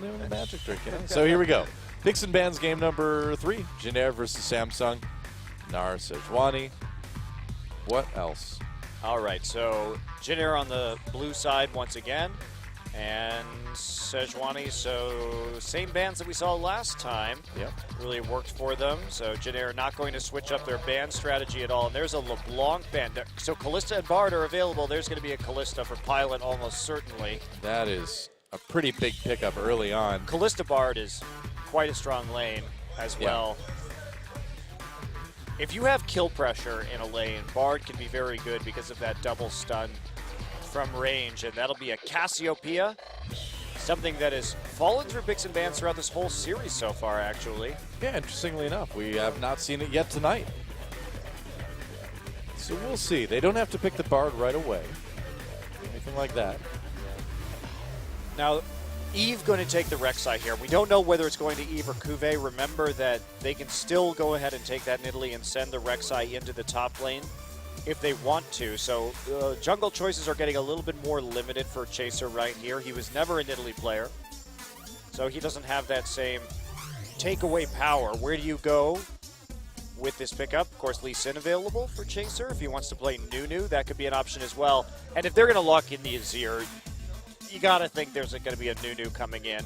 doing the magic trick. Yeah. So here we go. Picks and Bans game number 3. Janair versus Samsung. Nar Sejuani. What else? All right, so Janair on the blue side once again. And Sejuani, so same bands that we saw last time. Yep. Really worked for them. So Janair not going to switch up their band strategy at all. And there's a LeBlanc band. So Kalista and Bard are available. There's going to be a Kalista for Pilot almost certainly. That is a pretty big pickup early on. Kalista Bard is quite a strong lane as well. If you have kill pressure in a lane, Bard can be very good because of that double stun from range, and that'll be a Cassiopeia, something that has fallen through picks and bans throughout this whole series so far, actually. Yeah, interestingly enough, we have not seen it yet tonight. So we'll see. They don't have to pick the Bard right away. Anything like that. Now, Eve going to take the Rek'Sai here. We don't know whether it's going to Eve or Cuvée. Remember that they can still go ahead and take that Nidalee and send the Rek'Sai into the top lane if they want to. So jungle choices are getting a little bit more limited for Chaser right here. He was never a Nidalee player, so he doesn't have that same takeaway power. Where do you go with this pickup? Of course, Lee Sin available for Chaser. If he wants to play Nunu, that could be an option as well. And if they're going to lock in the Azir, you got to think there's going to be a Nunu coming in.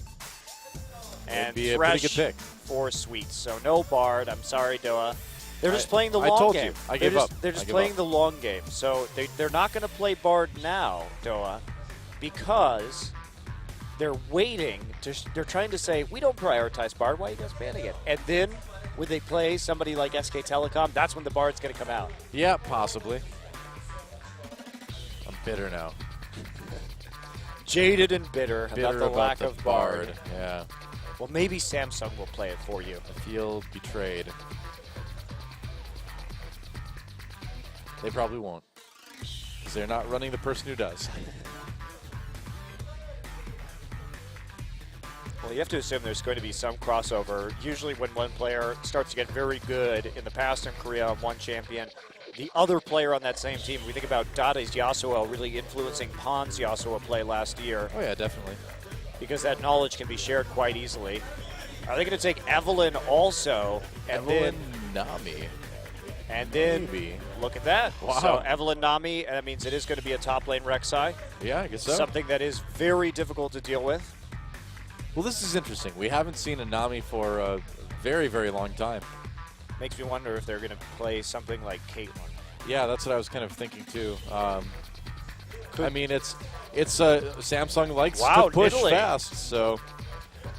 And be a Thresh pretty good pick. for Sweets. So no Bard. I'm sorry, Doa. They're just playing the long game. I gave up. They're just playing the long game. So they're not going to play Bard now, Doa, because they're waiting. They're trying to say, we don't prioritize Bard. Why are you guys banning it? And then when they play somebody like SK Telecom, that's when the Bard's going to come out. Yeah, possibly. I'm bitter now. Jaded and bitter about the lack of Bard. Yeah. Well, maybe Samsung will play it for you. I feel betrayed. They probably won't, because they're not running the person who does. Well, you have to assume there's going to be some crossover. Usually when one player starts to get very good in the past in Korea on one champion, the other player on that same team, we think about Dade's Yasuo really influencing Pon's Yasuo play last year. Oh yeah, definitely. Because that knowledge can be shared quite easily. Are they going to take Evelynn also? And Evelynn then Nami. And then, Maybe. Look at that. Wow. So Evelynn Nami, and that means it is going to be a top lane Rek'Sai. Yeah, I guess so. Something that is very difficult to deal with. Well, this is interesting. We haven't seen a Nami for a very, very long time. Makes me wonder if they're going to play something like Caitlyn. Yeah, that's what I was kind of thinking too. I mean, it's Samsung likes to push Nidalee. fast, so.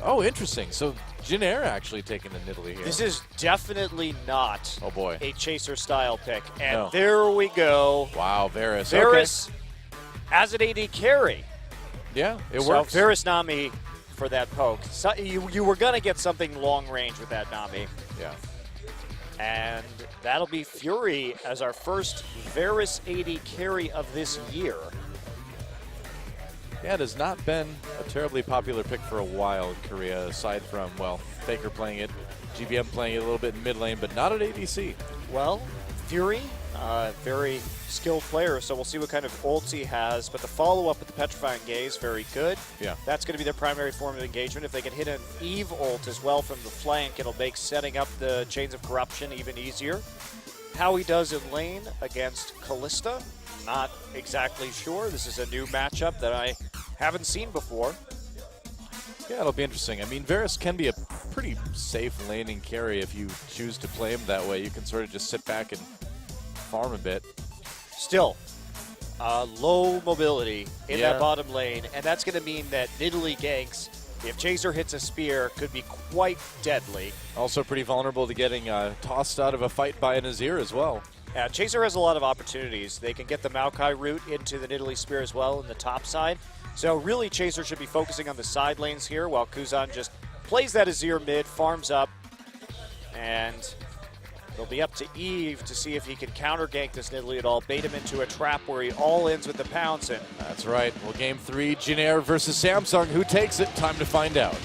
Oh, interesting. So Janair actually taking the Nidalee here. This is definitely not Oh boy. a Chaser style pick. And No. there we go. Wow, Varus. Varus as an AD carry. Yeah, it So works. Varus Nami for that poke. So you were going to get something long range with that Nami. Yeah. And that'll be Fury as our first Varus AD carry of this year. Yeah, it has not been a terribly popular pick for a while in Korea, aside from, well, Faker playing it, GBM playing it a little bit in mid lane, but not at ADC. Well, Fury, very skilled player, so we'll see what kind of ults he has. But the follow-up with the Petrifying Gaze, very good. Yeah. That's going to be their primary form of engagement. If they can hit an Eve ult as well from the flank, it'll make setting up the Chains of Corruption even easier. How he does in lane against Kalista, not exactly sure. This is a new matchup that I haven't seen before. Yeah, it'll be interesting. I mean, Varus can be a pretty safe laning carry if you choose to play him that way. You can sort of just sit back and farm a bit. Still, low mobility in Yeah. that bottom lane, and that's going to mean that Nidalee ganks, if Chaser hits a spear, could be quite deadly. Also pretty vulnerable to getting tossed out of a fight by an Azir as well. Chaser has a lot of opportunities. They can get the Maokai route into the Nidalee spear as well in the top side. So really, Chaser should be focusing on the side lanes here while Kuzan just plays that Azir mid, farms up, and it'll be up to Eve to see if he can counter gank this Nidalee at all, bait him into a trap where he all ends with the pounce. And That's right. Well, game 3, Janair versus Samsung. Who takes it? Time to find out.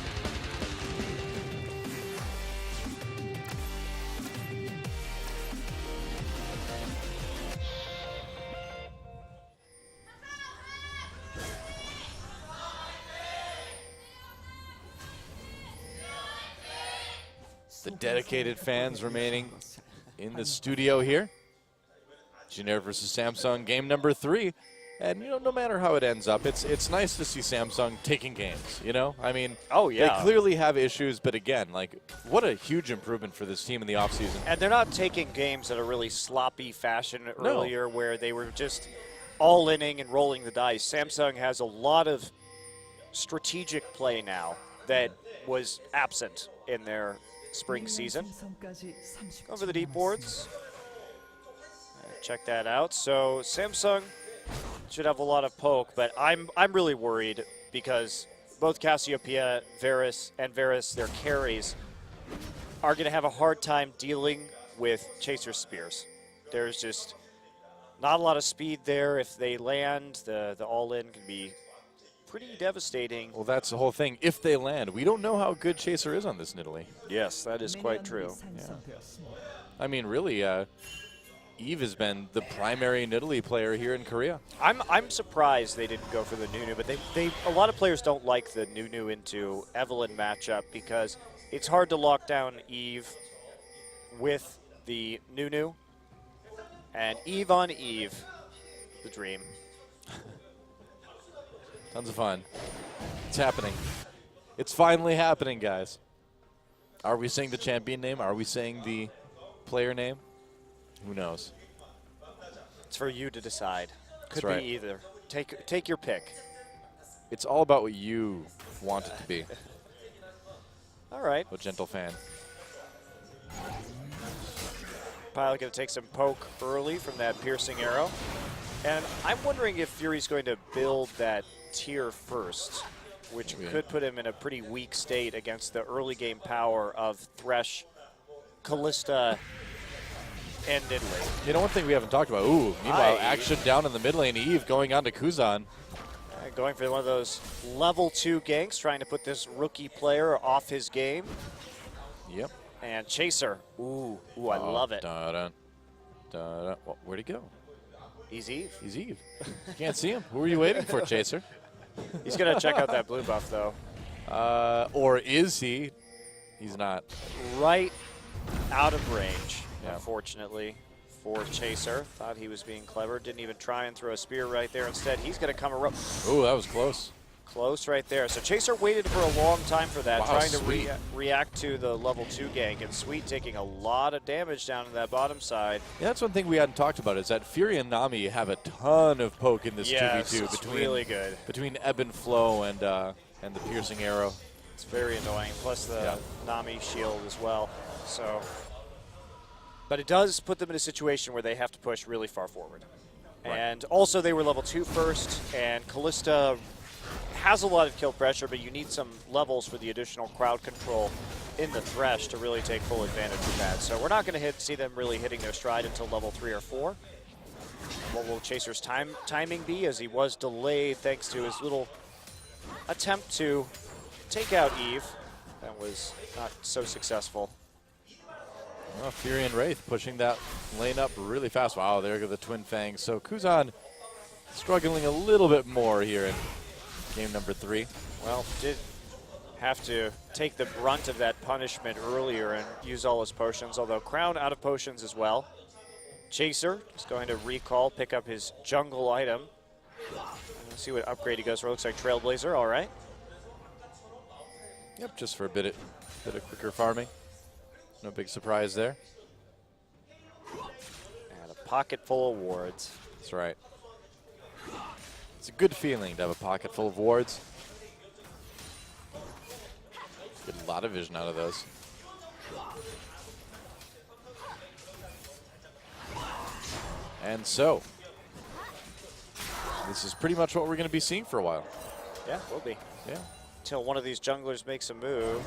The dedicated fans remaining in the studio here. Junior versus Samsung, game number 3. And, you know, no matter how it ends up, it's nice to see Samsung taking games, you know? I mean, oh, yeah. They clearly have issues, but again, like, what a huge improvement for this team in the offseason. And they're not taking games at a really sloppy fashion earlier where they were just all-inning and rolling the dice. Samsung has a lot of strategic play now that was absent in their spring season. Over the deep boards. Check that out. So Samsung should have a lot of poke, but I'm really worried because both Cassiopeia, Varus, their carries, are going to have a hard time dealing with Chaser Spears. There's just not a lot of speed there. If they land, the all-in can be pretty devastating. Well, that's the whole thing. If they land, we don't know how good Chaser is on this Nidalee. Yes, that is quite true. Yeah. I mean, really, Eve has been the primary Nidalee player here in Korea. I'm surprised they didn't go for the Nunu, but a lot of players don't like the Nunu into Evelynn matchup because it's hard to lock down Eve with the Nunu. And Eve on Eve, the dream. Tons of fun. It's happening. It's finally happening, guys. Are we saying the champion name? Are we saying the player name? Who knows? It's for you to decide. Could right. be either. Take your pick. It's all about what you want it to be. All right. A gentle fan. Pilot going to take some poke early from that piercing arrow. And I'm wondering if Fury's going to build that tier first, which could put him in a pretty weak state against the early game power of Thresh, Kalista, and Nidalee. You know, one thing we haven't talked about. Ooh, meanwhile, action down in the mid lane. Eve going on to Kuzan. Going for one of those level 2 ganks, trying to put this rookie player off his game. Yep. And Chaser. Ooh, I love it. Da-da, da-da. Well, where'd he go? He's Eve. He's Eve. You can't see him. Who are you waiting for, Chaser? He's going to check out that blue buff, though. Or is he? He's not. Right out of range, unfortunately, for Chaser. Thought he was being clever. Didn't even try and throw a spear right there. Instead, he's going to come around. Ooh, that was close. Close right there. So Chaser waited for a long time for that, wow, trying to react to the level 2 gank. And Sweet taking a lot of damage down in that bottom side. Yeah, that's one thing we hadn't talked about is that Fury and Nami have a ton of poke in this 2v2 it's really good. Between ebb and flow and the piercing arrow. It's very annoying. Plus the Nami shield as well. So, but it does put them in a situation where they have to push really far forward. Right. And also they were level 2 first, and Kalista has a lot of kill pressure, but you need some levels for the additional crowd control in the Thresh to really take full advantage of that. So we're not going to see them really hitting their stride until level 3 or 4. What will Chaser's timing be, as he was delayed thanks to his little attempt to take out Eve? That was not so successful. Well, Fury and Wraith pushing that lane up really fast. Wow, there go the Twin Fangs. So Kuzan struggling a little bit more here in game number 3. Well, did have to take the brunt of that punishment earlier and use all his potions, although Crown out of potions as well. Chaser is going to recall, pick up his jungle item. Let's see what upgrade he goes for. Looks like Trailblazer, all right. Yep, just for a bit of quicker farming. No big surprise there. And a pocket full of wards. That's right. It's a good feeling to have a pocket full of wards. Get a lot of vision out of those. And so, this is pretty much what we're going to be seeing for a while. Yeah, will be. Yeah. Until one of these junglers makes a move.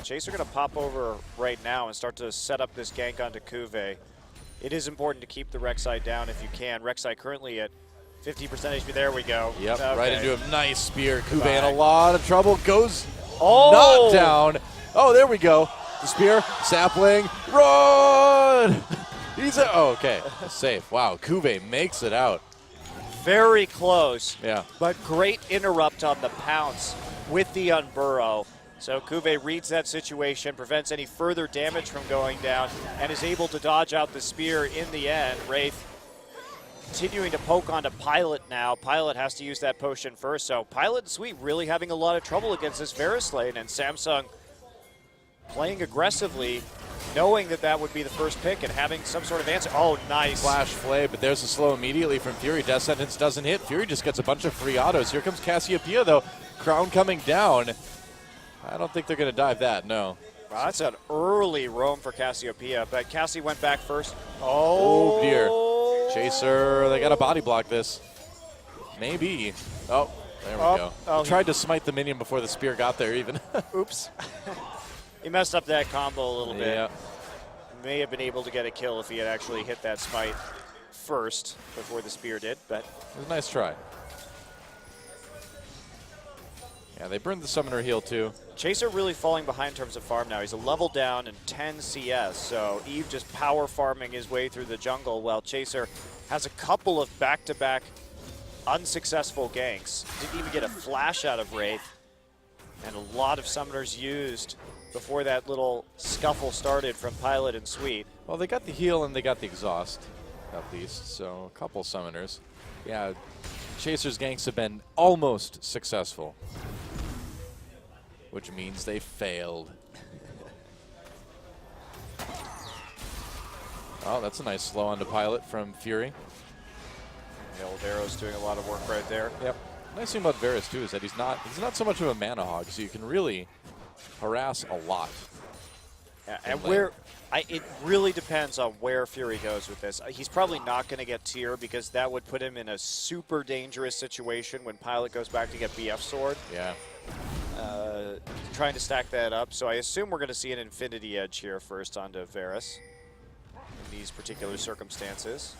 Chaser going to pop over right now and start to set up this gank onto Kuve. It is important to keep the Rek'Sai down if you can. Rek'Sai currently at 50% HP. There we go. Yep, okay. right into a nice spear. Kuve in a lot of trouble. Goes knocked down. Oh, there we go. The spear, sapling, run! Okay, safe. Wow, Kuve makes it out. Very close. Yeah. But great interrupt on the pounce with the unburrow. So Cuvée reads that situation, prevents any further damage from going down, and is able to dodge out the spear in the end. Wraith continuing to poke onto Pilot now. Pilot has to use that potion first, so Pilot and Sweet really having a lot of trouble against this Varus lane, and Samsung playing aggressively, knowing that that would be the first pick and having some sort of answer. Oh, nice. Flash Flay, but there's a slow immediately from Fury. Death Sentence doesn't hit. Fury just gets a bunch of free autos. Here comes Cassiopeia, though. Crown coming down. I don't think they're going to dive that, no. Wow, that's an early roam for Cassiopeia, but Cassie went back first. Oh, dear. Chaser, they got to body block this. Maybe. Oh, there we go. Oh, tried to smite the minion before the spear got there even. Oops. He messed up that combo a little bit. Yeah. May have been able to get a kill if he had actually hit that smite first before the spear did, but It was a nice try. Yeah, they burned the summoner heal too. Chaser really falling behind in terms of farm now. He's a level down and 10 CS, so Eve just power farming his way through the jungle while Chaser has a couple of back-to-back unsuccessful ganks. Didn't even get a flash out of Wraith, and a lot of summoners used before that little scuffle started from Pilot and Sweet. Well, they got the heal and they got the exhaust, at least, so a couple summoners. Yeah, Chaser's ganks have been almost successful, which means they failed. Oh, that's a nice slow on to Pilot from Fury. The old Arrow's doing a lot of work right there. Yep. Nice thing about Varus too is that he's not so much of a mana hog, so you can really harass a lot. Yeah, and it really depends on where Fury goes with this. He's probably not going to get tier because that would put him in a super dangerous situation when Pilot goes back to get BF Sword. Yeah. Trying to stack that up. So I assume we're going to see an Infinity Edge here first onto Varus in these particular circumstances.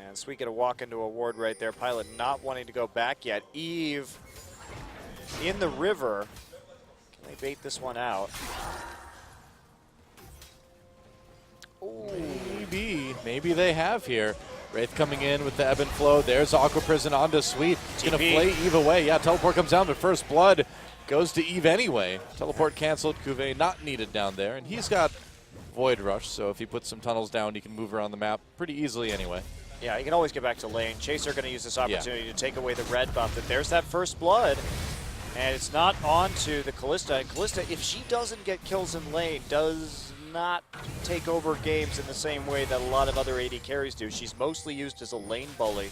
And Sweet going to walk into a ward right there. Pilot not wanting to go back yet. Eve in the river. Can they bait this one out? Maybe they have here. Wraith coming in with the ebb and flow. There's Aqua Prison onto Sweet. He's going to play Eve away. Yeah, teleport comes down, but First Blood goes to Eve anyway. Teleport canceled. Cuvée not needed down there. And he's got Void Rush, so if he puts some tunnels down, he can move around the map pretty easily anyway. Yeah, he can always get back to lane. Chaser going to use this opportunity to take away the red buff. That there's that First Blood. And it's not on to the Kalista. And Kalista, if she doesn't get kills in lane, does not take over games in the same way that a lot of other AD carries do. She's mostly used as a lane bully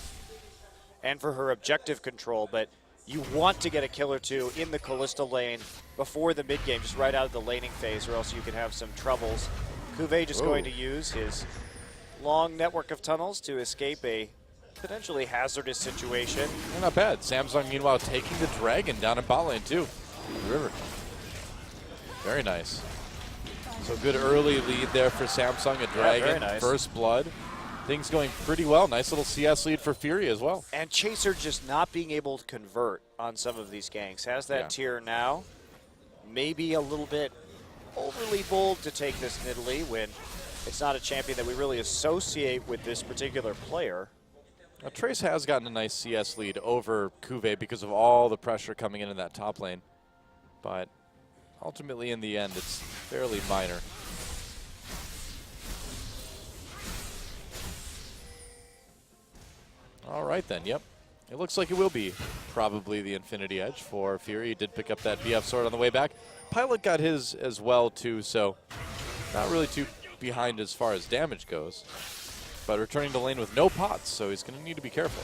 and for her objective control, but you want to get a kill or two in the Kalista lane before the mid game, just right out of the laning phase, or else you can have some troubles. Cuvée just going to use his long network of tunnels to escape a potentially hazardous situation. Not bad. Samsung, meanwhile, taking the dragon down in bot lane too. The river. Very nice. So good early lead there for Samsung, a dragon, very nice. First Blood. Things going pretty well. Nice little CS lead for Fury as well. And Chaser just not being able to convert on some of these ganks. Has that tier now. Maybe a little bit overly bold to take this Nidalee when it's not a champion that we really associate with this particular player. Now, Trace has gotten a nice CS lead over Cuvée because of all the pressure coming in that top lane. But ultimately, in the end, it's fairly minor. All right, then. Yep. It looks like it will be probably the Infinity Edge for Fury. He did pick up that BF sword on the way back. Pilot got his as well, too, so not really too behind as far as damage goes. But returning to lane with no pots, so he's going to need to be careful.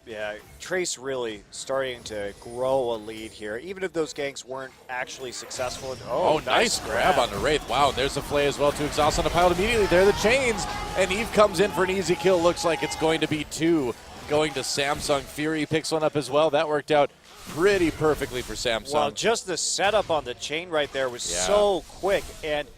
Yeah, Trace really starting to grow a lead here, even if those ganks weren't actually successful. Oh, nice grab on the Wraith. Wow, there's a Flay as well to exhaust on the Pilot immediately. There are the chains, and Eve comes in for an easy kill. Looks like it's going to be two going to Samsung. Fury picks one up as well. That worked out pretty perfectly for Samsung. Well, just the setup on the chain right there was so quick, and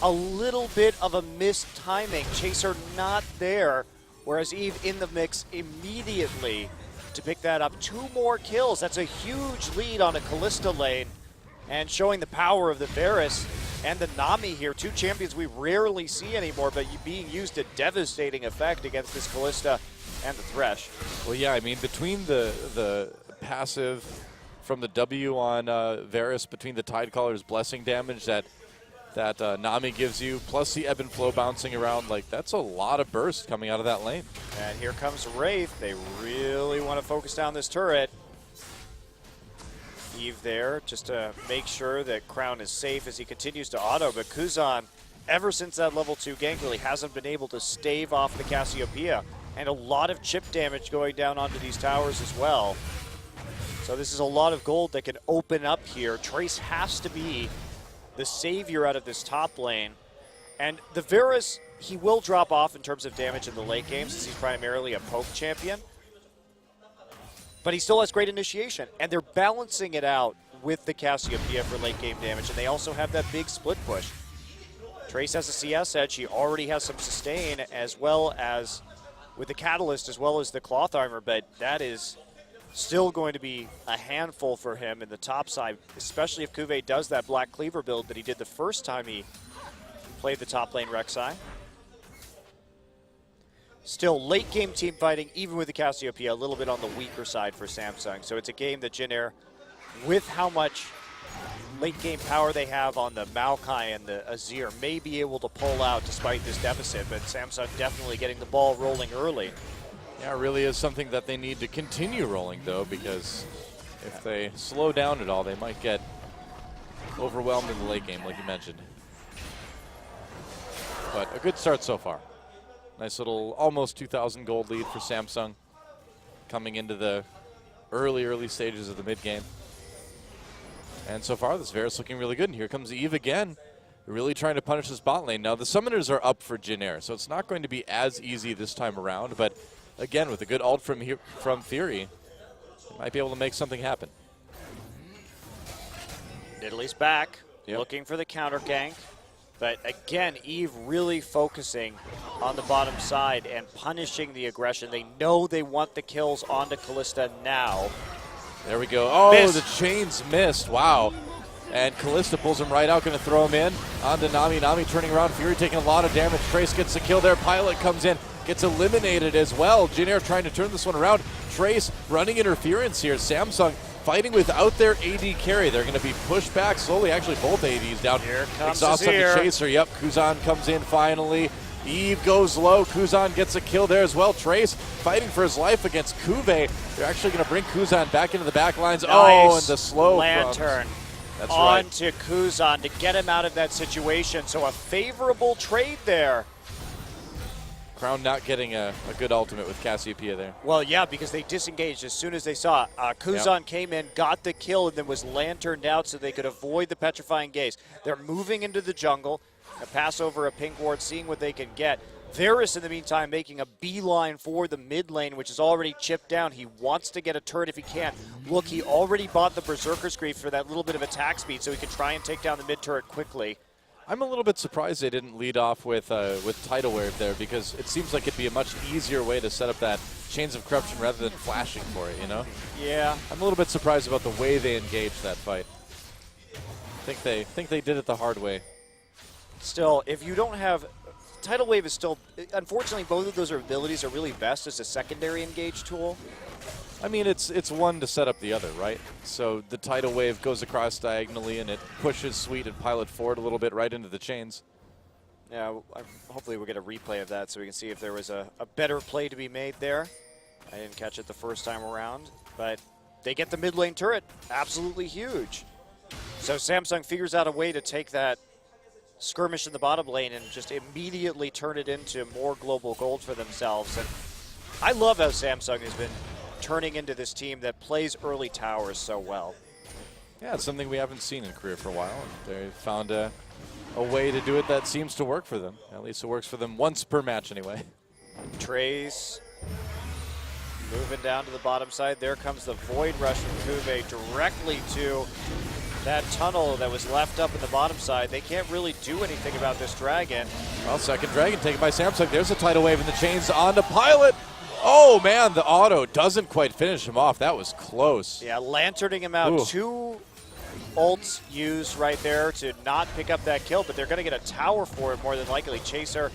a little bit of a missed timing. Chaser not there, whereas Eve in the mix immediately to pick that up. 2 more kills. That's a huge lead on a Kalista lane, and showing the power of the Varus and the Nami here. 2 champions we rarely see anymore, but being used to devastating effect against this Kalista and the Thresh. Well, yeah, I mean, between the passive from the W on Varus between the Tidecaller's blessing damage that Nami gives you, plus the ebb and flow bouncing around. Like, that's a lot of burst coming out of that lane. And here comes Wraith. They really want to focus down this turret. Eve there just to make sure that Crown is safe as he continues to auto, but Kuzan, ever since that level 2 gank, really hasn't been able to stave off the Cassiopeia, and a lot of chip damage going down onto these towers as well. So this is a lot of gold that can open up here. Trace has to be the savior out of this top lane. And the Varus, he will drop off in terms of damage in the late game since he's primarily a poke champion. But he still has great initiation, and they're balancing it out with the Cassiopeia for late game damage, and they also have that big split push. Trace has a CS edge, he already has some sustain, as well as with the Catalyst, as well as the Cloth Armor, but that is still going to be a handful for him in the top side, especially if Cuvée does that Black Cleaver build that he did the first time he played the top lane Rek'Sai. Still, late game team fighting, even with the Cassiopeia, a little bit on the weaker side for Samsung. So it's a game that Jin Air, with how much late game power they have on the Maokai and the Azir, may be able to pull out despite this deficit, but Samsung definitely getting the ball rolling early. Yeah, it really is something that they need to continue rolling, though, because if they slow down at all, they might get overwhelmed in the late game, like you mentioned. But a good start so far. Nice little almost 2,000 gold lead for Samsung coming into the early stages of the mid game. And so far, this Varus looking really good. And here comes Eve again, really trying to punish this bot lane. Now, the summoners are up for Jin Air, so it's not going to be as easy this time around. But again, with a good ult from Fury, they might be able to make something happen. Nidalee's back, looking for the counter gank. But again, Eve really focusing on the bottom side and punishing the aggression. They know they want the kills onto Kalista now. There we go. Oh, Missed. The chains missed. Wow. And Kalista pulls him right out, going to throw him in. Onto Nami. Nami turning around. Fury taking a lot of damage. Trace gets the kill there. Pilot comes in, gets eliminated as well. Jin Air trying to turn this one around. Trace running interference here. Samsung fighting without their AD carry. They're going to be pushed back slowly. Actually, both ADs down. Here comes Exhaust on the Azir. chaser. Yep, Kuzan comes in finally. Eve goes low. Kuzan gets a kill there as well. Trace fighting for his life against Cuvée. They're actually going to bring Kuzan back into the back lines. Nice oh, and the slow lantern That's onto right. Kuzan to get him out of that situation. So a favorable trade there. Crown not getting a good ultimate with Cassiopeia there. Well, yeah, because they disengaged as soon as they saw it. Kuzan came in, got the kill, and then was lanterned out so they could avoid the petrifying gaze. They're moving into the jungle, a pass over a pink ward, seeing what they can get. Varus, in the meantime, making a beeline for the mid lane, which is already chipped down. He wants to get a turret if he can. Look, he already bought the Berserker's Grief for that little bit of attack speed so he can try and take down the mid turret quickly. I'm a little bit surprised they didn't lead off with Tidal Wave there, because it seems like it'd be a much easier way to set up that Chains of Corruption rather than flashing for it, you know? Yeah. I'm a little bit surprised about the way they engaged that fight. I think they did it the hard way. Still, if you don't have... Tidal Wave is still... Unfortunately, both of those abilities are really best as a secondary engage tool. I mean, it's one to set up the other, right? So the Tidal Wave goes across diagonally, and it pushes Sweet and Pilot forward a little bit right into the chains. Yeah, hopefully we'll get a replay of that so we can see if there was a better play to be made there. I didn't catch it the first time around, but they get the mid lane turret. Absolutely huge. So Samsung figures out a way to take that skirmish in the bottom lane and just immediately turn it into more global gold for themselves. And I love how Samsung has been turning into this team that plays early towers so well. Yeah, it's something we haven't seen in Korea for a while. And they found a way to do it that seems to work for them. At least it works for them once per match anyway. Trace moving down to the bottom side. There comes the Void Rush from Cuvée directly to that tunnel that was left up in the bottom side. They can't really do anything about this dragon. Well, second dragon taken by Samsung. There's a Tidal Wave in the chains onto Pilot. Oh, man, the auto doesn't quite finish him off. That was close. Yeah, lanterning him out. Ooh. 2 ults used right there to not pick up that kill, but they're going to get a tower for it more than likely. Chaser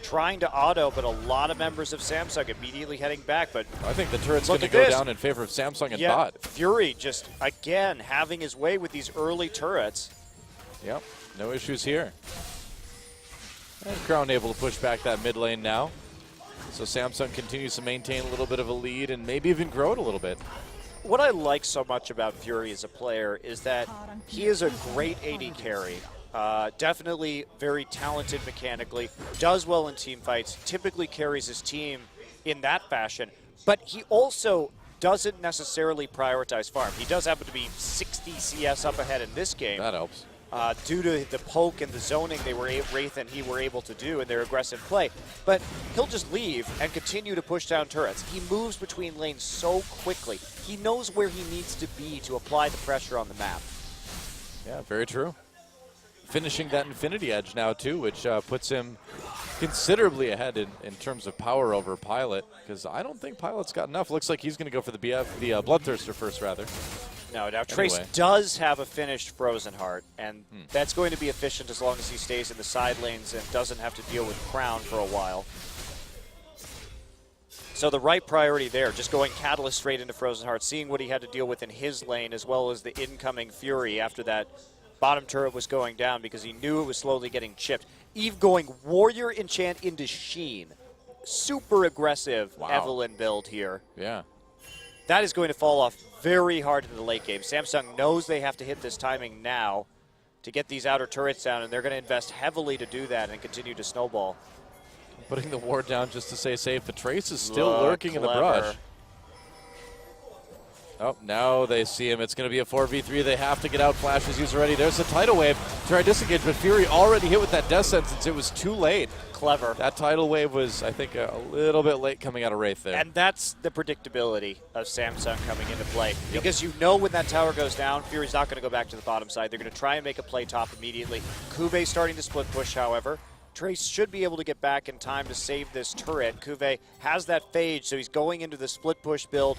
trying to auto, but a lot of members of Samsung immediately heading back. But I think the turret's look going to at go this. down in favor of Samsung and yeah, bot. Fury just, again, having his way with these early turrets. Yep, no issues here. And Crown able to push back that mid lane now. So Samsung continues to maintain a little bit of a lead and maybe even grow it a little bit. What I like so much about Fury as a player is that he is a great AD carry. Definitely very talented mechanically, does well in team fights, typically carries his team in that fashion, but he also doesn't necessarily prioritize farm. He does happen to be 60 CS up ahead in this game. That helps. Due to the poke and the zoning Wraith and he were able to do in their aggressive play. But he'll just leave and continue to push down turrets. He moves between lanes so quickly. He knows where he needs to be to apply the pressure on the map. Yeah, very true. Finishing that Infinity Edge now, too, which puts him considerably ahead in terms of power over Pilot, because I don't think Pilot's got enough. Looks like he's going to go for the Bloodthirster first, rather. No, now Trace Anyway. does have a finished Frozen Heart, and that's going to be efficient as long as he stays in the side lanes and doesn't have to deal with Crown for a while. So the right priority there, just going Catalyst straight into Frozen Heart, seeing what he had to deal with in his lane as well as the incoming Fury after that bottom turret was going down because he knew it was slowly getting chipped. Eve going Warrior Enchant into Sheen. Super aggressive Evelyn build here. Yeah. That is going to fall off very hard in the late game. Samsung knows they have to hit this timing now to get these outer turrets down, and they're going to invest heavily to do that and continue to snowball. Putting the ward down just to stay safe, but Trace is still lurking in the brush. Oh, now they see him. It's going to be a 4v3. They have to get out. Flash is used already. There's a tidal wave. Try to disengage, but Fury already hit with that death sentence. It was too late. Clever. That tidal wave was, I think, a little bit late coming out of Wraith there. And that's the predictability of Samsung coming into play. Because you know when that tower goes down, Fury's not going to go back to the bottom side. They're going to try and make a play top immediately. Kuve starting to split push, however. Trace should be able to get back in time to save this turret. Kuve has that phage, so he's going into the split push build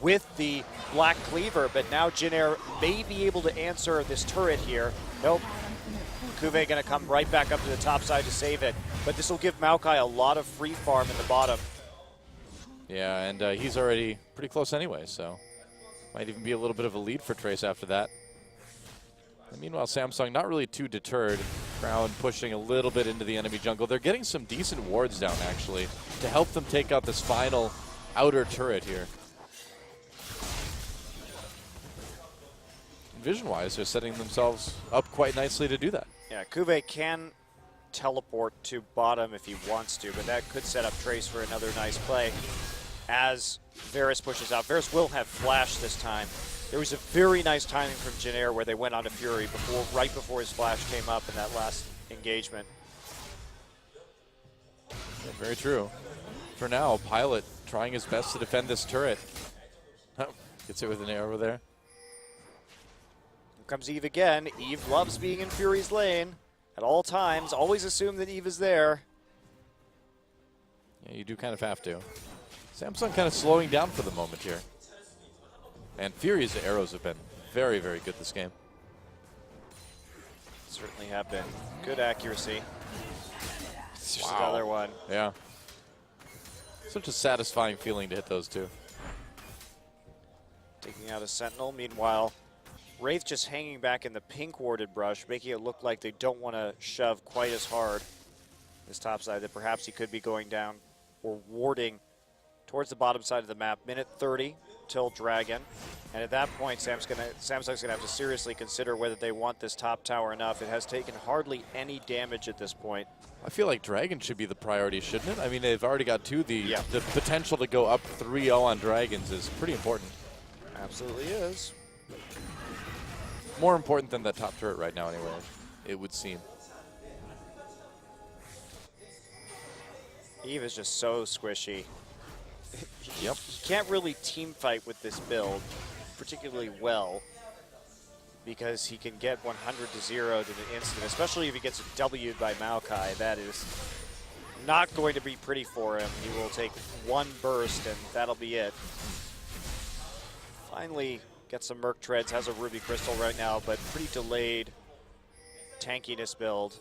with the Black Cleaver, but now Jin Air may be able to answer this turret here. Nope. Kuve going to come right back up to the top side to save it, but this will give Maokai a lot of free farm in the bottom. Yeah, and he's already pretty close anyway, so might even be a little bit of a lead for Trace after that. And meanwhile, Samsung not really too deterred. Crown pushing a little bit into the enemy jungle. They're getting some decent wards down, actually, to help them take out this final outer turret here. Vision-wise, they're setting themselves up quite nicely to do that. Yeah, Kuve can teleport to bottom if he wants to, but that could set up Trace for another nice play as Varus pushes out. Varus will have flash this time. There was a very nice timing from Jin Air where they went onto Fury right before his flash came up in that last engagement. Yeah, very true. For now, Pilot trying his best to defend this turret. Oh, gets it with an arrow there. Here comes Eve again. Eve loves being in Fury's lane at all times. Always assume that Eve is there. Yeah, you do kind of have to. Samsung kind of slowing down for the moment here. And Fury's arrows have been very, very good this game. Certainly have been. Good accuracy. There's Wow. another one. Yeah. Such a satisfying feeling to hit those two. Taking out a Sentinel. Meanwhile, Wraith just hanging back in the pink warded brush, making it look like they don't want to shove quite as hard this top side, that perhaps he could be going down or warding towards the bottom side of the map. Minute 30 till Dragon. And at that point, Samsung's going to have to seriously consider whether they want this top tower enough. It has taken hardly any damage at this point. I feel like Dragon should be the priority, shouldn't it? I mean, they've already got two. The potential to go up 3-0 on Dragons is pretty important. Absolutely is. More important than that top turret right now, anyway, it would seem. Eve is just so squishy. Yep. He can't really team fight with this build particularly well because he can get 100 to 0 to the instant, especially if he gets W'd by Maokai. That is not going to be pretty for him. He will take one burst and that'll be it. Finally gets some Merc Treads, has a Ruby Crystal right now, but pretty delayed tankiness build.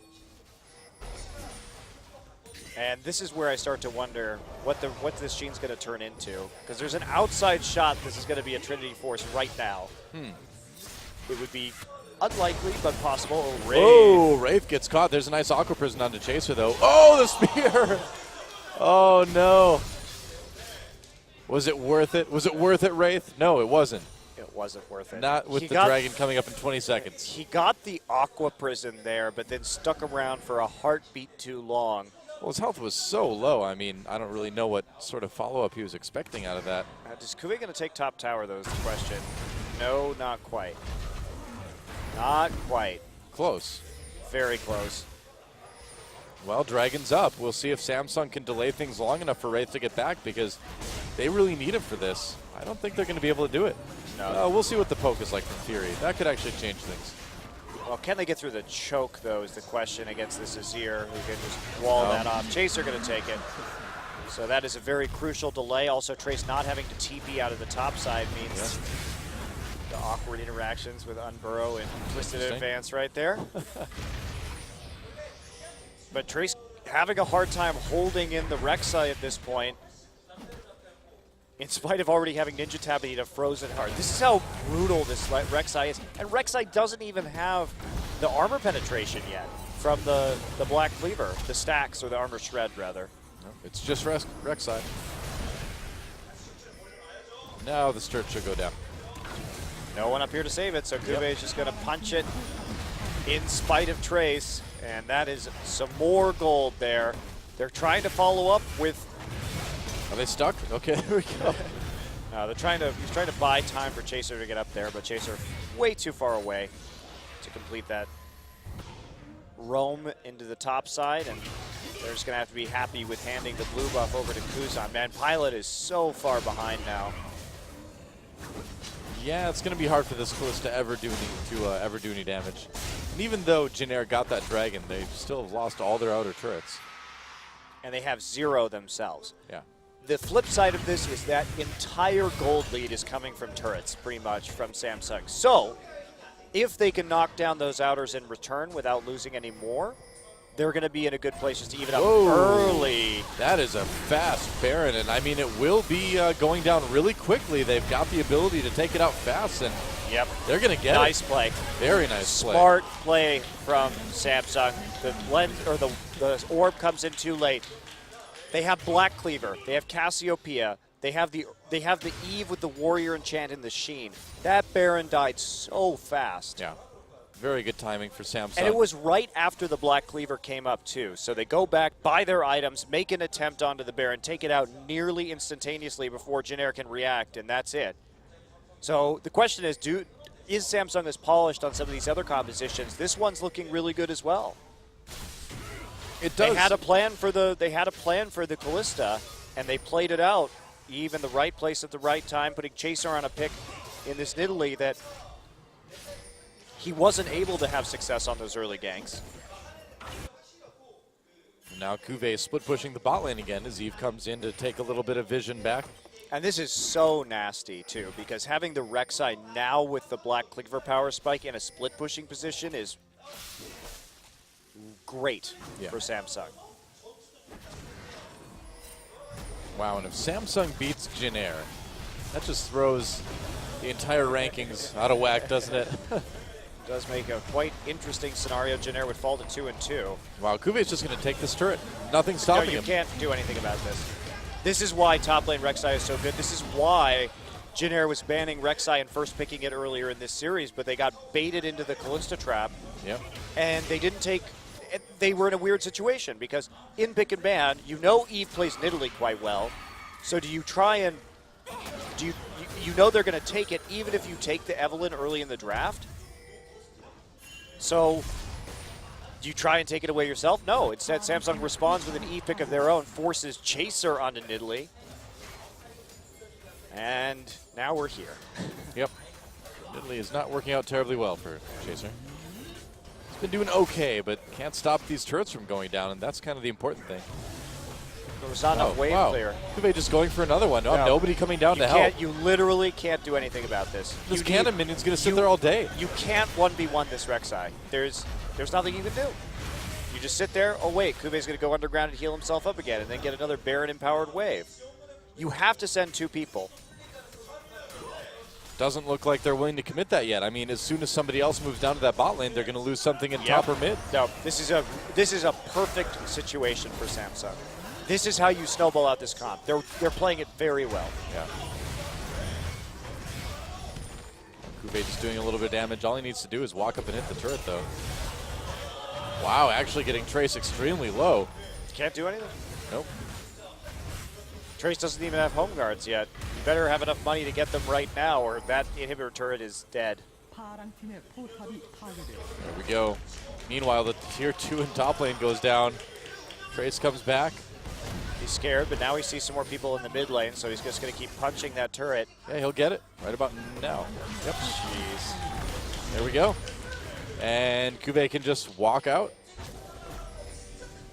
And this is where I start to wonder what this Sheen's going to turn into. Because there's an outside shot this is going to be a Trinity Force right now. It would be unlikely, but possible. Wraith. Oh, Wraith gets caught. There's a nice Aqua Prison onto Chaser, though. Oh, the spear! Oh, no. Was it worth it? Was it worth it, Wraith? No, it wasn't. It wasn't worth it. Not with the dragon coming up in 20 seconds. He got the Aqua Prison there, but then stuck around for a heartbeat too long. Well, his health was so low. I mean, I don't really know what sort of follow-up he was expecting out of that. Is Kuve going to take top tower, though, is the question. No, not quite. Not quite. Close. Very close. Well, Dragon's up. We'll see if Samsung can delay things long enough for Wraith to get back, because they really need him for this. I don't think they're going to be able to do it. No. We'll see what the poke is like from Fury. That could actually change things. Well, can they get through the choke, though, is the question against this Azir, who can just wall that off. Chaser going to take it. So that is a very crucial delay. Also, Trace not having to TP out of the top side means the awkward interactions with Unburrow and Twisted Advance right there. But Trace having a hard time holding in the Rek'Sai at this point, in spite of already having Ninja Tabby a frozen heart. This is how brutal this Rek'Sai is. And Rek'Sai doesn't even have the armor penetration yet from the Black Cleaver, the stacks, or the armor shred, rather. No, it's just Rek'Sai. Now the Sturt should go down. No one up here to save it, so Kuve is just going to punch it in spite of Trace. And that is some more gold there. They're trying to follow up with... Are they stuck? Okay, there we go. He's trying to buy time for Chaser to get up there, but Chaser way too far away to complete that roam into the top side, and they're just going to have to be happy with handing the blue buff over to Kuzan. Man, Pilot is so far behind now. Yeah, it's going to be hard for this Kalista to ever do any damage. And even though Jin got that dragon, they still have lost all their outer turrets. And they have 0 themselves. Yeah. The flip side of this is that entire gold lead is coming from turrets, pretty much, from Samsung. So, if they can knock down those outers in return without losing any more, they're going to be in a good place just to even up early. That is a fast Baron, and I mean, it will be going down really quickly. They've got the ability to take it out fast, and they're going to get nice play. Very nice play. Smart play from Samsung. The lens, or the orb comes in too late. They have Black Cleaver. They have Cassiopeia. They have the Eve with the Warrior Enchant and the Sheen. That Baron died so fast. Yeah. Very good timing for Samsung. And it was right after the Black Cleaver came up, too. So they go back, buy their items, make an attempt onto the Baron, take it out nearly instantaneously before Jin can react, and that's it. So the question is Samsung as polished on some of these other compositions? This one's looking really good as well. It does. They had a plan for the Kalista, and they played it out. Eve in the right place at the right time, putting Chaser on a pick in this Nidalee that he wasn't able to have success on those early ganks. Now Kuve is split pushing the bot lane again as Eve comes in to take a little bit of vision back. And this is so nasty, too, because having the Rek'Sai now with the Black Cleaver power spike in a split pushing position is great for Samsung. Wow, and if Samsung beats Jin, that just throws the entire rankings out of whack, doesn't it? Does make a quite interesting scenario. Jin would fall to 2-2. Wow, Kuve's just going to take this turret. Nothing's stopping him. You can't do anything about this. This is why top lane Rek'Sai is so good. This is why Jin was banning Rek'Sai and first picking it earlier in this series, but they got baited into the Kalista trap. Yep. And they didn't take... They were in a weird situation because in pick and ban, you know Eve plays Nidalee quite well. So do you try and... You know they're going to take it even if you take the Evelynn early in the draft? So, do you try and take it away yourself? No. Instead, Samsung responds with an Eve pick of their own, forces Chaser onto Nidalee. And now we're here. Yep. Nidalee is not working out terribly well for Chaser. He's been doing okay, but can't stop these turrets from going down, and that's kind of the important thing. There was not enough wave clear. Kuve just going for another one. No, nobody coming down to help. You literally can't do anything about this. This cannon minion's going to sit there all day. You can't 1v1 this Rek'Sai. There's nothing you can do. You just sit there, oh wait, Kuve's going to go underground and heal himself up again and then get another Baron-empowered wave. You have to send 2 people. Doesn't look like they're willing to commit that yet. I mean, as soon as somebody else moves down to that bot lane, they're going to lose something in top or mid. No, this is a perfect situation for Samsung. This is how you snowball out this comp. They're playing it very well. Yeah. Kuve just doing a little bit of damage. All he needs to do is walk up and hit the turret, though. Wow, actually getting Trace extremely low. Can't do anything. Nope. Trace doesn't even have home guards yet. You better have enough money to get them right now, or that inhibitor turret is dead. There we go. Meanwhile, the tier 2 in top lane goes down. Trace comes back. He's scared, but now he sees some more people in the mid lane, so he's just going to keep punching that turret. Yeah, he'll get it right about now. Yep. Jeez. There we go. And Kuve can just walk out.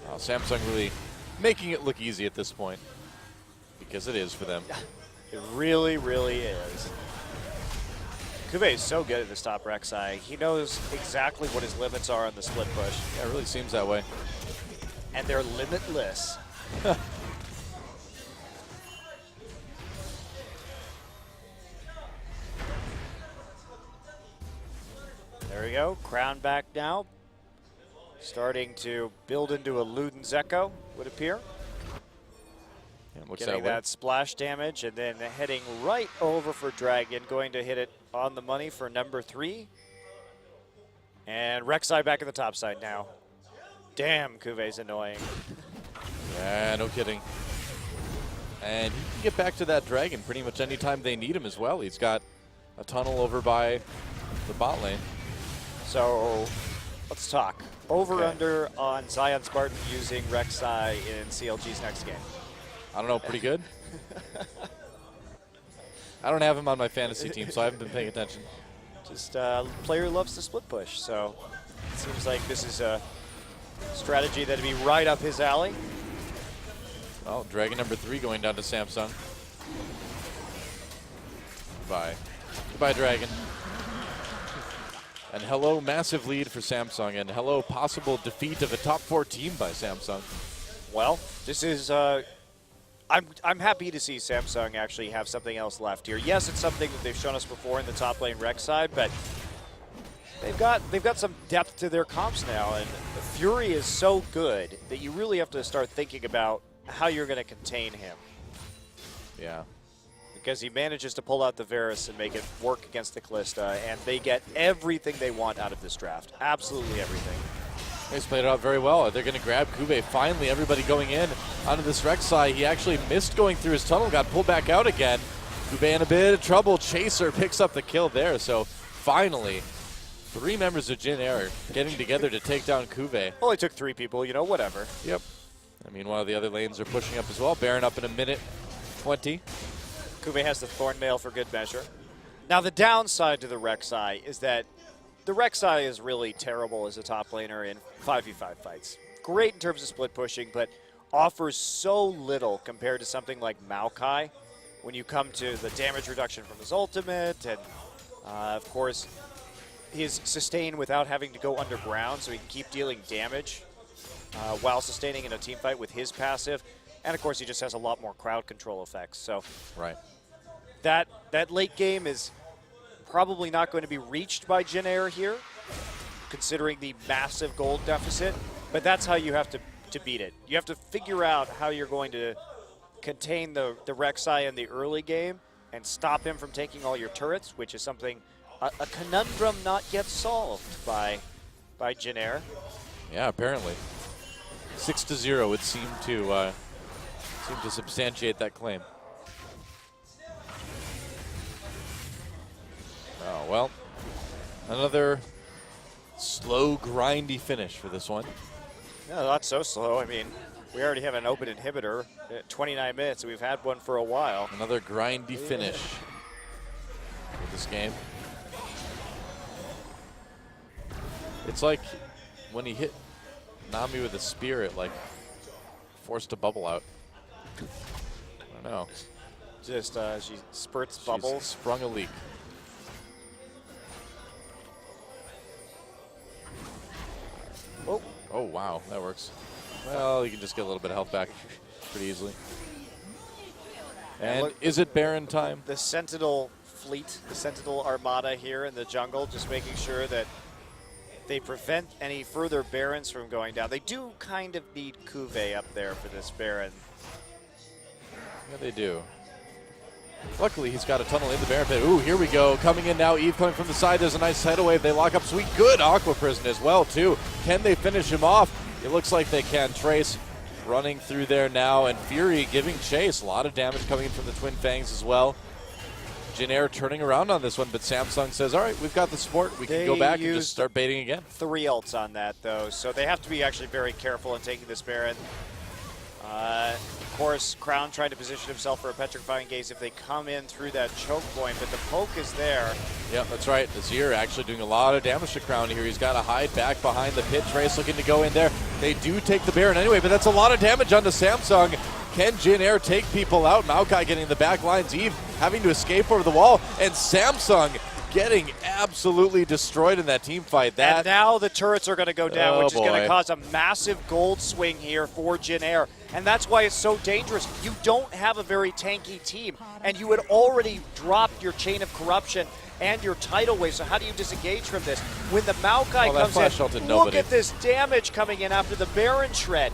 Oh, Samsung really making it look easy at this point. Because it is for them. It really, really is. Kuve is so good at this top Rek'Sai. He knows exactly what his limits are on the split push. Yeah, it really seems that way. And they're limitless. There we go. Crown back now. Starting to build into a Luden's Echo, would appear. Yeah, looks Getting that splash damage and then heading right over for Dragon. Going to hit it on the money for number 3. And Rek'Sai back in the top side now. Damn, Kuve's annoying. Yeah, no kidding. And he can get back to that Dragon pretty much anytime they need him as well. He's got a tunnel over by the bot lane. So let's talk. Over-under on Zion Spartan using Rek'Sai in CLG's next game. I don't know, pretty good. I don't have him on my fantasy team, so I haven't been paying attention. Just player loves to split push, so it seems like this is a strategy that'd be right up his alley. Well, Dragon number 3 going down to Samsung. Goodbye. Goodbye, Dragon. And hello, massive lead for Samsung, and hello, possible defeat of a top 4 team by Samsung. Well, this is I'm happy to see Samsung actually have something else left here. Yes, it's something that they've shown us before in the top lane rec side, but they've got some depth to their comps now, and Fury is so good that you really have to start thinking about how you're going to contain him. Yeah. Because he manages to pull out the Varus and make it work against the Kalista, and they get everything they want out of this draft. Absolutely everything. He's played it out very well. They're going to grab Kuve. Finally, everybody going in onto this Rek'Sai. He actually missed going through his tunnel, got pulled back out again. Kuve in a bit of trouble. Chaser picks up the kill there. So finally, 3 members of Jin Air getting together to take down Kuve. Only took 3 people, you know, whatever. Yep. And meanwhile, the other lanes are pushing up as well. Baron up in a minute 20. Kuve has the Thornmail for good measure. Now, the downside to the Rek'Sai is that the Rek'Sai is really terrible as a top laner in 5v5 fights. Great in terms of split pushing, but offers so little compared to something like Maokai when you come to the damage reduction from his ultimate, and of course, his sustain without having to go underground, so he can keep dealing damage while sustaining in a team fight with his passive. And of course, he just has a lot more crowd control effects. So right. That late game is probably not going to be reached by Jin Air here, considering the massive gold deficit, but that's how you have to beat it. You have to figure out how you're going to contain the Rek'Sai in the early game and stop him from taking all your turrets, which is something, a conundrum not yet solved by Jin Air. Yeah, apparently. 6-0 would seem to substantiate that claim. Oh, well, another slow, grindy finish for this one. No, not so slow. I mean, we already have an open inhibitor at 29 minutes, and we've had one for a while. Another grindy finish for this game. It's like when he hit Nami with a spear, it like forced a bubble out. I don't know. Just she spurts bubbles. She's sprung a leak. Oh, Oh, Oh, wow, that works. Well, you can just get a little bit of health back pretty easily. And look, is it Baron time? The Sentinel fleet, the Sentinel Armada here in the jungle, just making sure that they prevent any further Barons from going down. They do kind of need Cuvée up there for this Baron. Yeah, they do. Luckily, he's got a tunnel in the Baron pit. Ooh, here we go. Coming in now, Eve coming from the side. There's a nice tidal wave. They lock up Sweet. Good Aqua Prison as well, too. Can they finish him off? It looks like they can. Trace running through there now, and Fury giving chase. A lot of damage coming in from the Twin Fangs as well. Jin Air turning around on this one, but Samsung says, all right, we've got the support. We can go back and just start baiting again. 3 ults on that, though, so they have to be actually very careful in taking this Baron. Of course, Crown trying to position himself for a Petrifying Gaze if they come in through that choke point, but the poke is there. Yeah, that's right. Azir actually doing a lot of damage to Crown here. He's got to hide back behind the pit. Trace looking to go in there. They do take the Baron anyway, but that's a lot of damage onto Samsung. Can Jin Air take people out? Maokai getting the back lines. Eve having to escape over the wall, and Samsung getting absolutely destroyed in that team fight. And now the turrets are going to go down, which is going to boy. cause a massive gold swing here for Jin Air. And that's why it's so dangerous. You don't have a very tanky team, and you had already dropped your Chain of Corruption and your tidal wave, so how do you disengage from this? When the Maokai comes in, look at this damage coming in after the Baron Shred.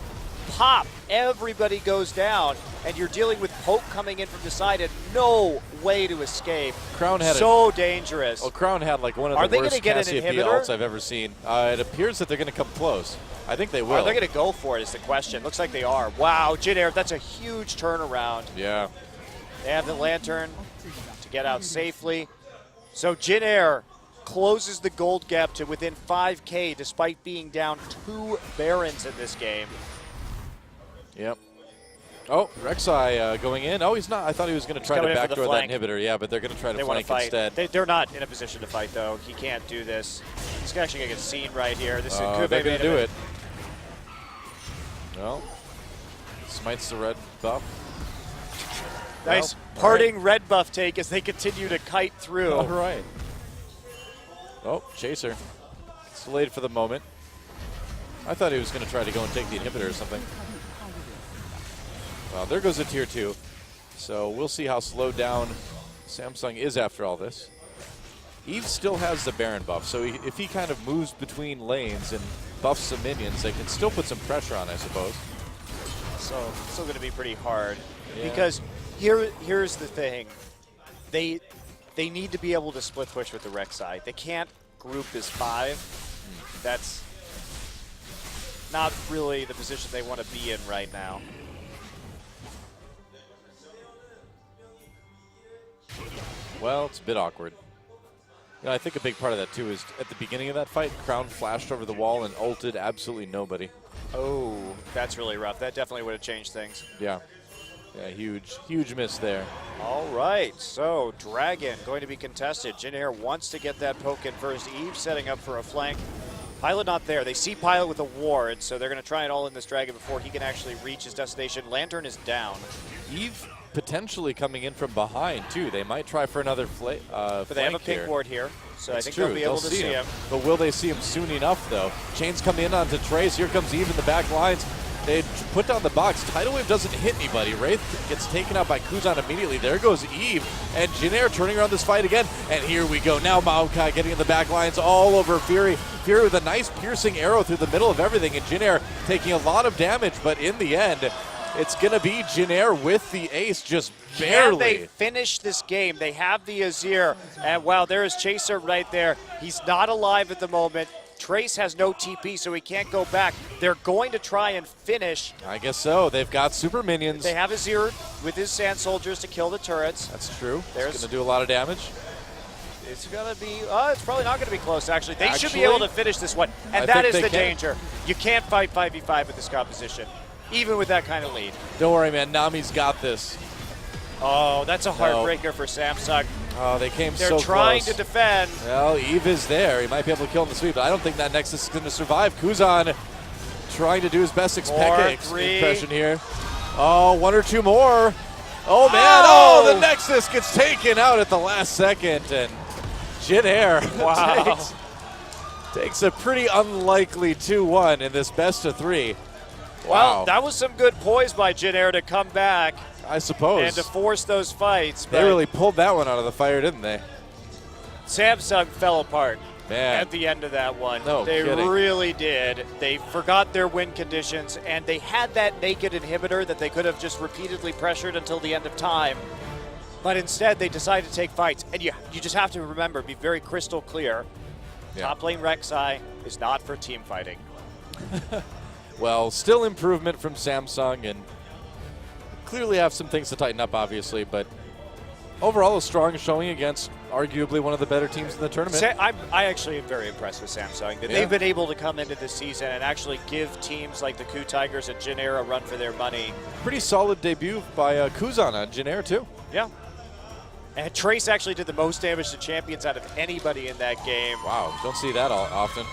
Pop, everybody goes down, and you're dealing with poke coming in from the side and no way to escape. Crown had so dangerous. Well, Crown had like one of the worst Cassiopeia ults I've ever seen. It appears that they're going to come close. I think they will. Are they going to go for it is the question. Looks like they are. Wow, Jin Air, that's a huge turnaround. Yeah. They have the Lantern to get out safely. So Jin Air closes the gold gap to within 5K despite being down 2 Barons in this game. Yep. Oh, Rek'Sai going in. Oh, he's not. I thought he was going to try to backdoor that inhibitor. Yeah, but they're going to try to flank instead. They're not in a position to fight, though. He can't do this. He's actually going to get seen right here. This is They're going to do it. Well, smites the red buff. Nice parting red buff take as they continue to kite through. All right. Oh, Chaser. It's delayed for the moment. I thought he was going to try to go and take the inhibitor or something. Well, there goes a tier 2. So we'll see how slowed down Samsung is after all this. Eve still has the Baron buff, so if he kind of moves between lanes and buffs some minions, they can still put some pressure on, I suppose. So it's still going to be pretty hard. Yeah. Because here's the thing. They need to be able to split push with the Rek'Sai. They can't group as 5. That's not really the position they want to be in right now. Well, it's a bit awkward. You know, I think a big part of that, too, is at the beginning of that fight, Crown flashed over the wall and ulted absolutely nobody. Oh, that's really rough. That definitely would have changed things. Yeah. Yeah, huge miss there. All right, so Dragon going to be contested. Jin Air wants to get that poke in first. Eve setting up for a flank. Pilot not there. They see Pilot with a ward, so they're going to try and all in this Dragon before he can actually reach his destination. Lantern is down. Eve potentially coming in from behind, too. They might try for another flank But they have a pink ward here, so I think they'll be able to see him. But will they see him soon enough, though? Chain's coming in onto Trace. Here comes Eve in the back lines. They put down the box. Tidal Wave doesn't hit anybody. Wraith gets taken out by Kuzan immediately. There goes Eve. And Jin Air turning around this fight again. And here we go. Now Maokai getting in the back lines all over Fury. Fury with a nice piercing arrow through the middle of everything. And Jin Air taking a lot of damage. But in the end, it's going to be Jin Air with the ace, just barely. Can they finish this game? They have the Azir. And wow, there is Chaser right there. He's not alive at the moment. Trace has no TP, so he can't go back. They're going to try and finish. I guess so. They've got super minions. They have Azir with his Sand Soldiers to kill the turrets. That's true. It's going to do a lot of damage. It's going to be, it's probably not going to be close, actually. They should be able to finish this one. And that is the danger. You can't fight 5v5 with this composition, even with that kind of lead. Don't worry, man. Nami's got this. Oh, that's a heartbreaker for Samsung. Oh, they came so They're close. trying to defend. Well, Eve is there. He might be able to kill him in the sweep, but I don't think that Nexus is going to survive. Kuzan trying to do his best impression here. Oh, 1 or 2 more. Oh, man. Oh, the Nexus gets taken out at the last second, and Jin Air wow. takes Takes a pretty unlikely 2-1 in this best of 3. Well, Wow. that was some good poise by Jin Air to come back I suppose. and to force those fights. They but really pulled that one out of the fire, didn't they? Samsung fell apart Man. at the end of that one. No they kidding. really did. They forgot their win conditions, and they had that naked inhibitor that they could have just repeatedly pressured until the end of time. But instead, they decided to take fights. And you just have to remember, be very crystal clear. Yeah. Top lane Rek'Sai is not for team fighting. Well, still improvement from Samsung, and clearly have some things to tighten up, obviously, but overall a strong showing against arguably one of the better teams in the tournament. I actually am very impressed with Samsung. That Yeah. they've been able to come into this season and actually give teams like the Ku Tigers and Jin Air a run for their money. Pretty solid debut by Kuzan on Jin Air, too. Yeah. And Trace actually did the most damage to champions out of anybody in that game. Wow, don't see that often.